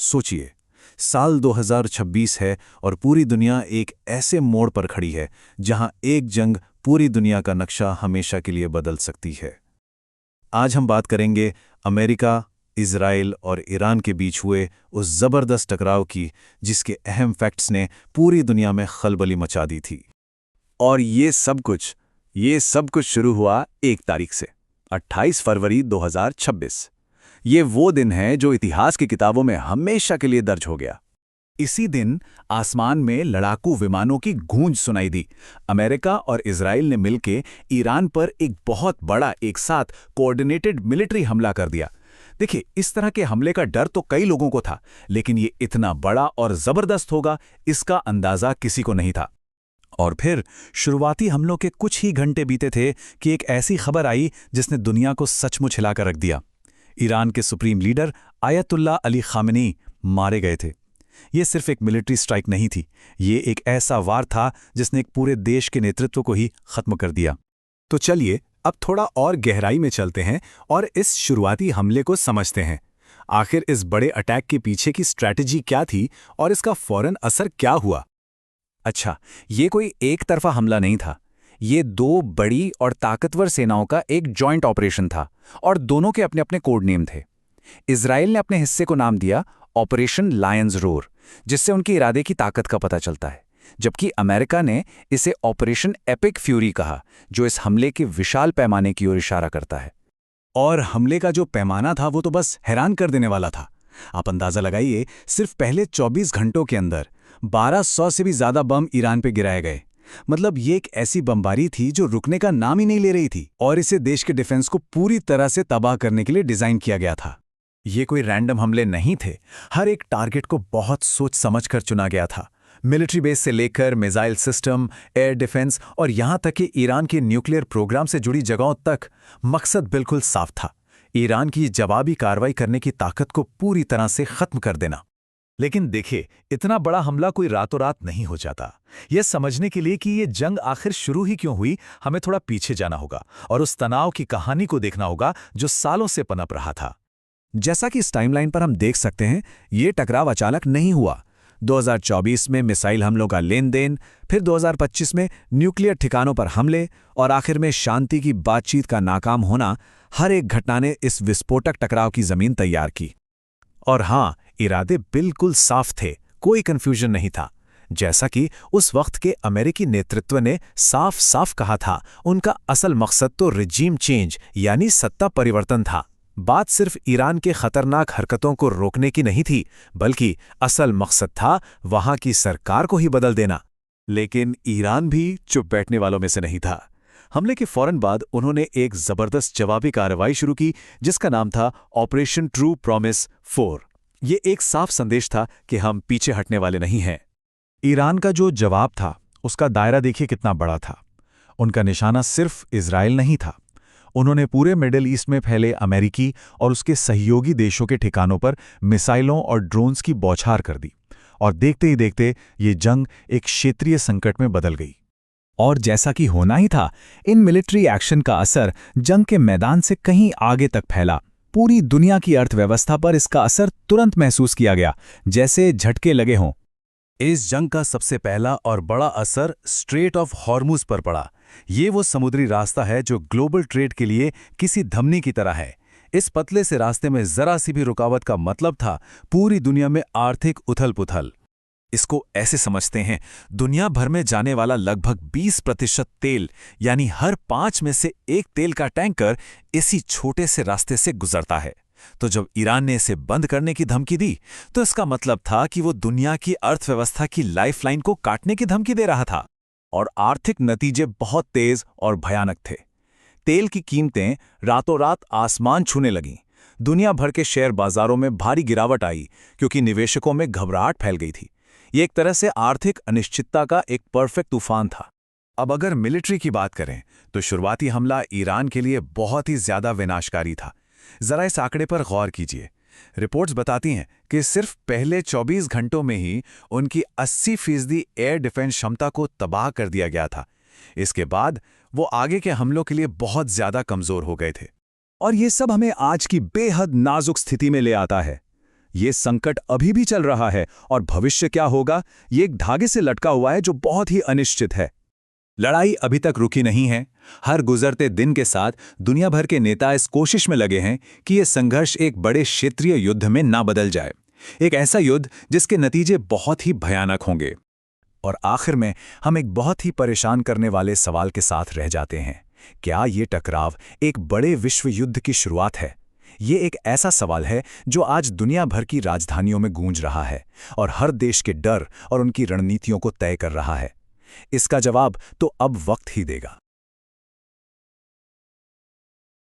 सोचिए, साल 2026 है और पूरी दुनिया एक ऐसे मोड़ पर खड़ी है जहां एक जंग पूरी दुनिया का नक्शा हमेशा के लिए बदल सकती है। आज हम बात करेंगे अमेरिका, इजराइल और ईरान के बीच हुए उस जबरदस्त टकराव की जिसके अहम फैक्ट्स ने पूरी दुनिया में खलबली मचा दी थी। और ये सब कुछ शुरू हुआ 1 तारीख से, 28 फरवरी 2026। ये वो दिन है जो इतिहास की किताबों में हमेशा के लिए दर्ज हो गया। इसी दिन आसमान में लड़ाकू विमानों की गूंज सुनाई दी। अमेरिका और इजराइल ने मिलकर ईरान पर एक बहुत बड़ा एक साथ कोऑर्डिनेटेड मिलिट्री हमला कर दिया। देखिए, इस तरह के हमले का डर तो कई लोगों को था, लेकिन ये इतना बड़ा और जबरदस्त होगा इसका अंदाजा किसी को नहीं था। और फिर शुरुआती हमलों के कुछ ही घंटे बीते थे कि एक ऐसी खबर आई जिसने दुनिया को सचमुच हिलाकर रख दिया। ईरान के supreme leader ayatollah Ali Khamenei मारे गए थे। ये सिर्फ एक मिलिट्री स्ट्राइक नहीं थी, ये एक ऐसा वार था जिसने एक पूरे देश के नेतृत्व को ही खत्म कर दिया। तो चलिए अब थोड़ा और गहराई में चलते हैं और इस शुरुआती हमले को समझते हैं। आखिर इस बड़े अटैक के पीछे की स्ट्रैटेजी क्या थी और इसका फौरन असर क्या हुआ? अच्छा, ये कोई एक तरफा हमला नहीं था। ये 2 बड़ी और ताकतवर सेनाओं का एक जॉइंट ऑपरेशन था और दोनों के अपने अपने कोड नेम थे। इजराइल ने अपने हिस्से को नाम दिया ऑपरेशन लायंस रोर, जिससे उनके इरादे की ताकत का पता चलता है, जबकि अमेरिका ने इसे ऑपरेशन एपिक फ्यूरी कहा, जो इस हमले के विशाल पैमाने की ओर इशारा करता है। और हमले का जो पैमाना था वो तो बस हैरान कर देने वाला था। आप अंदाजा लगाइए, सिर्फ पहले 24 घंटों के अंदर 1200 से भी ज्यादा बम ईरान पे गिराए गए। मतलब ये एक ऐसी बमबारी थी जो रुकने का नाम ही नहीं ले रही थी, और इसे देश के डिफेंस को पूरी तरह से तबाह करने के लिए डिजाइन किया गया था। ये कोई रैंडम हमले नहीं थे, हर एक टारगेट को बहुत सोच समझकर चुना गया था। मिलिट्री बेस से लेकर मिसाइल सिस्टम, एयर डिफेंस और यहां तक कि ईरान के न्यूक्लियर प्रोग्राम से जुड़ी जगहों तक मकसद बिल्कुल साफ था, ईरान की जवाबी कार्रवाई करने की ताकत को पूरी तरह से खत्म कर देना। लेकिन देखिए, इतना बड़ा हमला कोई रातों रात नहीं हो जाता। यह समझने के लिए कि ये जंग आखिर शुरू ही क्यों हुई, हमें थोड़ा पीछे जाना होगा और उस तनाव की कहानी को देखना होगा जो सालों से पनप रहा था। जैसा कि इस टाइमलाइन पर हम देख सकते हैं, ये टकराव अचानक नहीं हुआ। 2024 में मिसाइल हमलों का लेन देन, फिर 2025 में न्यूक्लियर ठिकानों पर हमले और आखिर में शांति की बातचीत का नाकाम होना, हर एक घटना ने इस विस्फोटक टकराव की जमीन तैयार की। और हाँ, इरादे बिल्कुल साफ थे, कोई कंफ्यूजन नहीं था। जैसा कि उस वक्त के अमेरिकी नेतृत्व ने साफ साफ कहा था, उनका असल मकसद तो रिजीम चेंज यानी सत्ता परिवर्तन था। बात सिर्फ ईरान के खतरनाक हरकतों को रोकने की नहीं थी, बल्कि असल मकसद था वहां की सरकार को ही बदल देना। लेकिन ईरान भी चुप बैठने वालों में से नहीं था। हमले के फौरन बाद उन्होंने एक जबरदस्त जवाबी कार्रवाई शुरू की, जिसका नाम था ऑपरेशन ट्रू प्रॉमिस 4। ये एक साफ संदेश था कि हम पीछे हटने वाले नहीं हैं। ईरान का जो जवाब था उसका दायरा देखिए कितना बड़ा था। उनका निशाना सिर्फ इजराइल नहीं था, उन्होंने पूरे मिडिल ईस्ट में फैले अमेरिकी और उसके सहयोगी देशों के ठिकानों पर मिसाइलों और ड्रोन्स की बौछार कर दी। और देखते ही देखते ये जंग एक क्षेत्रीय संकट में बदल गई। और जैसा कि होना ही था, इन मिलिट्री एक्शन का असर जंग के मैदान से कहीं आगे तक फैला। पूरी दुनिया की अर्थव्यवस्था पर इसका असर तुरंत महसूस किया गया, जैसे झटके लगे हों। इस जंग का सबसे पहला और बड़ा असर स्ट्रेट ऑफ हॉर्मुज पर पड़ा। ये वो समुद्री रास्ता है जो ग्लोबल ट्रेड के लिए किसी धमनी की तरह है। इस पतले से रास्ते में जरा सी भी रुकावट का मतलब था पूरी दुनिया में आर्थिक उथल-पुथल। इसको ऐसे समझते हैं, दुनिया भर में जाने वाला लगभग 20% तेल, यानी हर 5 में से 1 तेल का टैंकर इसी छोटे से रास्ते से गुजरता है। तो जब ईरान ने इसे बंद करने की धमकी दी, तो इसका मतलब था कि वो दुनिया की अर्थव्यवस्था की लाइफलाइन को काटने की धमकी दे रहा था। और आर्थिक नतीजे बहुत तेज और भयानक थे। तेल की कीमतें रातों रात आसमान छूने लगीं। दुनिया भर के शेयर बाजारों में भारी गिरावट आई, क्योंकि निवेशकों में घबराहट फैल गई थी। ये एक तरह से आर्थिक अनिश्चितता का एक परफेक्ट तूफान था। अब अगर मिलिट्री की बात करें, तो शुरुआती हमला ईरान के लिए बहुत ही ज्यादा विनाशकारी था। जरा इस आंकड़े पर गौर कीजिए। रिपोर्ट्स बताती हैं कि सिर्फ पहले 24 घंटों में ही उनकी 80% एयर डिफेंस क्षमता को तबाह कर दिया गया था। इसके बाद वो आगे के हमलों के लिए बहुत ज्यादा कमजोर हो गए थे। और ये सब हमें आज की बेहद नाजुक स्थिति में ले आता है। ये संकट अभी भी चल रहा है और भविष्य क्या होगा, ये एक धागे से लटका हुआ है जो बहुत ही अनिश्चित है। लड़ाई अभी तक रुकी नहीं है। हर गुजरते दिन के साथ दुनिया भर के नेता इस कोशिश में लगे हैं कि ये संघर्ष एक बड़े क्षेत्रीय युद्ध में ना बदल जाए, एक ऐसा युद्ध जिसके नतीजे बहुत ही भयानक होंगे। और आखिर में हम एक बहुत ही परेशान करने वाले सवाल के साथ रह जाते हैं, क्या ये टकराव एक बड़े विश्व युद्ध की शुरुआत है? ये एक ऐसा सवाल है जो आज दुनिया भर की राजधानियों में गूंज रहा है और हर देश के डर और उनकी रणनीतियों को तय कर रहा है। इसका जवाब तो अब वक्त ही देगा।